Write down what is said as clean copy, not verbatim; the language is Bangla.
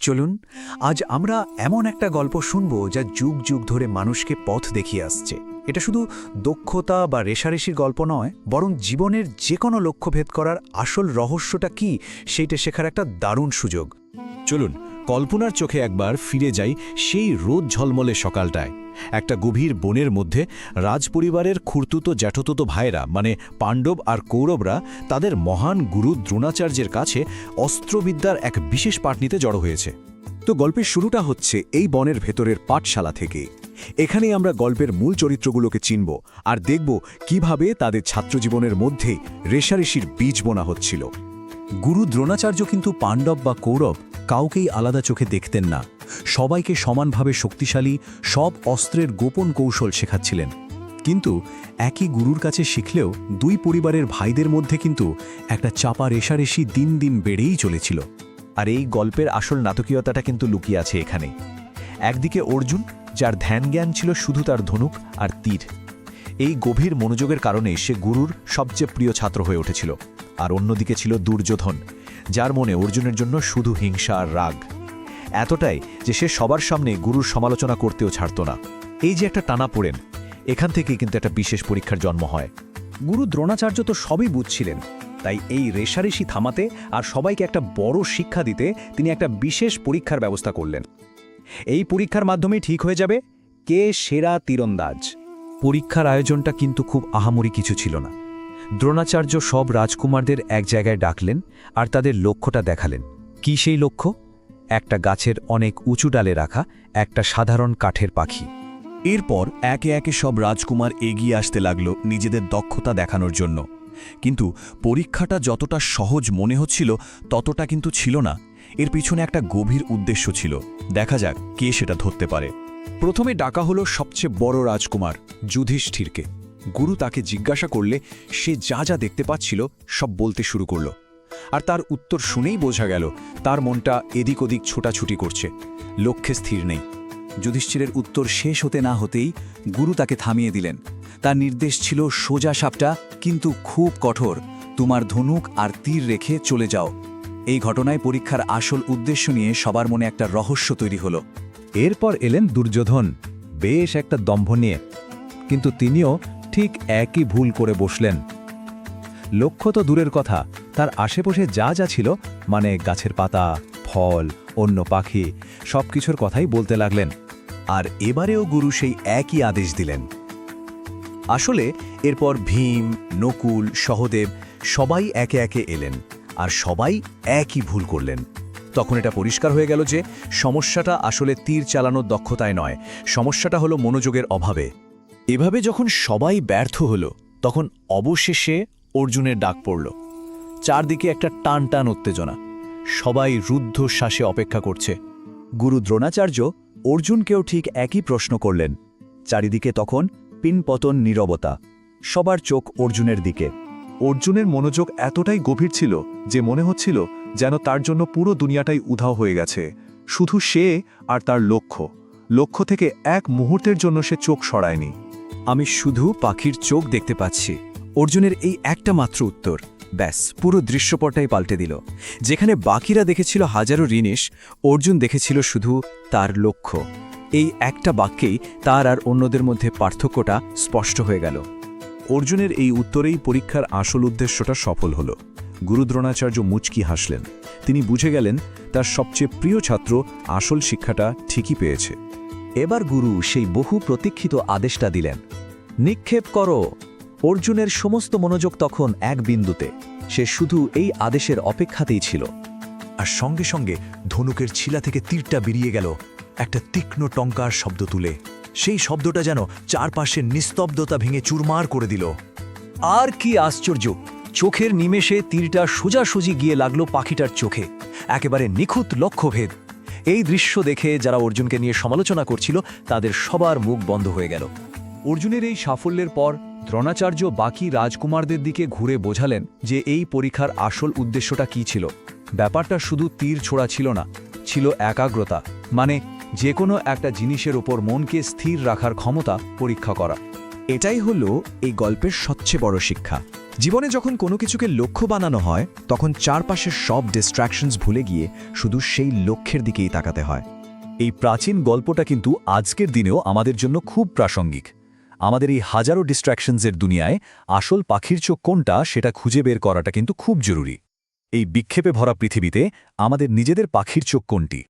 চলুন আজ আমরা এমন একটা গল্প শুনব যা যুগ যুগ ধরে মানুষকে পথ দেখিয়ে আসছে। এটা শুধু দক্ষতা বা রেশারেশির গল্প নয়, বরং জীবনের যে কোনো লক্ষ্যভেদ করার আসল রহস্যটা কি সেইটা শেখার একটা দারুণ সুযোগ। চলুন কল্পনার চোখে একবার ফিরে যাই সেই রোদ ঝলমলে সকালটায়। একটা গভীর বনের মধ্যে রাজপরিবারের খুড়তুতো জ্যাঠতুতো ভাইরা মানে পাণ্ডব আর কৌরবরা তাদের মহান গুরু দ্রোণাচার্যের কাছে অস্ত্রবিদ্যার এক বিশেষ পাঠ নিতে জড়ো হয়েছে। তো গল্পের শুরুটা হচ্ছে এই বনের ভেতরের পাঠশালা থেকে। এখানেই আমরা গল্পের মূল চরিত্রগুলোকে চিনব আর দেখব কিভাবে তাদের ছাত্রজীবনের মধ্যেই রেশারেশির বীজ বোনা হচ্ছিল। গুরু দ্রোণাচার্য কিন্তু পাণ্ডব বা কৌরব কাউকেই আলাদা চোখে দেখতেন না। সবাইকে সমানভাবে শক্তিশালী সব অস্ত্রের গোপন কৌশল শেখাচ্ছিলেন। কিন্তু একই গুরুর কাছে শিখলেও দুই পরিবারের ভাইদের মধ্যে কিন্তু একটা চাপা রেশারেশি দিন দিন বেড়েই চলেছিল। আর এই গল্পের আসল নাটকীয়তাটা কিন্তু লুকিয়ে আছে এখানে। একদিকে অর্জুন, যার ধ্যান জ্ঞান ছিল শুধু তার ধনুক আর তীর। এই গভীর মনোযোগের কারণে সে গুরুর সবচেয়ে প্রিয় ছাত্র হয়ে উঠেছিল। আর অন্যদিকে ছিল দুর্যোধন, যার মনে অর্জুনের জন্য শুধু হিংসা আর রাগ, এতটাই যে সে সবার সামনে গুরুর সমালোচনা করতেও ছাড়ত না। এই যে একটা টানাপোড়েন, এখান থেকেই কিন্তু একটা বিশেষ পরীক্ষার জন্ম হয়। গুরু দ্রোণাচার্য তো সবই বুঝছিলেন, তাই এই রেশারেশি থামাতে আর সবাইকে একটা বড় শিক্ষা দিতে তিনি একটা বিশেষ পরীক্ষার ব্যবস্থা করলেন। এই পরীক্ষার মাধ্যমে ঠিক হয়ে যাবে কে সেরা তীরন্দাজ। পরীক্ষার আয়োজনটা কিন্তু খুব আহামরি কিছু ছিল না। দ্রোণাচার্য সব রাজকুমারদের এক জায়গায় ডাকলেন আর তাদের লক্ষ্যটা দেখালেন। কি সেই লক্ষ্য? একটা গাছের অনেক উঁচু ডালে রাখা একটা সাধারণ কাঠের পাখি। এরপর একে একে সব রাজকুমার এগিয়ে আসতে লাগল নিজেদের দক্ষতা দেখানোর জন্য। কিন্তু পরীক্ষাটা যতটা সহজ মনে হচ্ছিল ততটা কিন্তু ছিল না। এর পিছনে একটা গভীর উদ্দেশ্য ছিল। দেখা যাক কে সেটা ধরতে পারে। প্রথমে ডাকা হলো সবচেয়ে বড় রাজকুমার যুধিষ্ঠিরকে। গুরু তাকে জিজ্ঞাসা করলে সে যা যা দেখতে পাচ্ছিল সব বলতে শুরু করল। আর তার উত্তর শুনেই বোঝা গেল তার মনটা এদিক ওদিক ছোটাছুটি করছে, লক্ষ্যে স্থির নেই। যুধিষ্ঠিরের উত্তর শেষ হতে না হতেই গুরু তাকে থামিয়ে দিলেন। তার নির্দেশ ছিল সোজা সাপটা কিন্তু খুব কঠোর, তোমার ধনুক আর তীর রেখে চলে যাও। এই ঘটনায় পরীক্ষার আসল উদ্দেশ্য নিয়ে সবার মনে একটা রহস্য তৈরি হলো। এরপর এলেন দুর্যোধন, বেশ একটা দম্ভ নিয়ে। কিন্তু তিনিও ঠিক একই ভুল করে বসলেন। লক্ষ্য তো দূরের কথা, তার আশেপাশে যা যা ছিল মানে গাছের পাতা, ফল, অন্য পাখি সবকিছুর কথাই বলতে লাগলেন। আর এবারেও গুরু সেই একই আদেশ দিলেন। আসলে এরপর ভীম, নকুল, সহদেব সবাই একে একে এলেন আর সবাই একই ভুল করলেন। তখন এটা পরিষ্কার হয়ে গেল যে সমস্যাটা আসলে তীর চালানোর দক্ষতায় নয়, সমস্যাটা হলো মনোযোগের অভাবে। এভাবে যখন সবাই ব্যর্থ হলো তখন অবশেষে অর্জুনের ডাক পড়ল। চারদিকে একটা টান টান উত্তেজনা, সবাই রুদ্ধ শ্বাসে অপেক্ষা করছে। গুরু দ্রোণাচার্য অর্জুনকেও ঠিক একই প্রশ্ন করলেন। চারিদিকে তখন পিনপতন নীরবতা, সবার চোখ অর্জুনের দিকে। অর্জুনের মনোযোগ এতটাই গভীর ছিল যে মনে হচ্ছিল যেন তার জন্য পুরো দুনিয়াটাই উধাও হয়ে গেছে। শুধু সে আর তার লক্ষ্য থেকে এক মুহূর্তের জন্য সে চোখ সরায়নি। আমি শুধু পাখির চোখ দেখতে পাচ্ছি, অর্জুনের এই একটা মাত্র উত্তর ব্যাস পুরো দৃশ্যপটটাই পাল্টে দিল। যেখানে বাকিরা দেখেছিল হাজারো জিনিস, অর্জুন দেখেছিল শুধু তার লক্ষ্য। এই একটা বাক্যেই তার আর অন্যদের মধ্যে পার্থক্যটা স্পষ্ট হয়ে গেল। অর্জুনের এই উত্তরেই পরীক্ষার আসল উদ্দেশ্যটা সফল হল। গুরু দ্রোণাচার্য মুচকি হাসলেন। তিনি বুঝে গেলেন তার সবচেয়ে প্রিয় ছাত্র আসল শিক্ষাটা ঠিকই পেয়েছে। এবার গুরু সেই বহু প্রতীক্ষিত আদেশটা দিলেন, নিক্ষেপ করো। অর্জুনের সমস্ত মনোযোগ তখন এক বিন্দুতে, সে শুধু এই আদেশের অপেক্ষাতেই ছিল। আর সঙ্গে সঙ্গে ধনুকের ছিলা থেকে তীরটা বেরিয়ে গেল, একটা তীক্ষ্ণ টঙ্কার শব্দ তুলে। সেই শব্দটা যেন চারপাশের নিস্তব্ধতা ভেঙে চুরমার করে দিল। আর কি আশ্চর্য, চোখের নিমেষে তীরটা সোজাসুজি গিয়ে লাগলো পাখিটার চোখে, একেবারে নিখুঁত লক্ষ্যভেদ। এই দৃশ্য দেখে যারা অর্জুনকে নিয়ে সমালোচনা করছিল তাদের সবার মুখ বন্ধ হয়ে গেল। অর্জুনের এই সাফল্যের পর দ্রোণাচার্য বাকি রাজকুমারদের দিকে ঘুরে বোঝালেন যে এই পরীক্ষার আসল উদ্দেশ্যটা কী ছিল। ব্যাপারটা শুধু তীর ছোড়া ছিল না, ছিল একাগ্রতা, মানে যে কোনো একটা জিনিসের ওপর মনকে স্থির রাখার ক্ষমতা পরীক্ষা করা। এটাই হলো এই গল্পের সবচেয়ে বড় শিক্ষা। জীবনে যখন কোনো কিছুকে লক্ষ্য বানানো হয় তখন চারপাশের সব ডিস্ট্র্যাকশনস ভুলে গিয়ে শুধু সেই লক্ষ্যের দিকেই তাকাতে হয়। এই প্রাচীন গল্পটা কিন্তু আজকের দিনেও আমাদের জন্য খুব প্রাসঙ্গিক। আমাদের এই হাজারো ডিস্ট্র্যাকশনসের দুনিয়ায় আসল পাখির চোখ কোনটা সেটা খুঁজে বের করাটা কিন্তু খুব জরুরি। এই বিক্ষেপে ভরা পৃথিবীতে আমাদের নিজেদের পাখির চোখ কোনটি?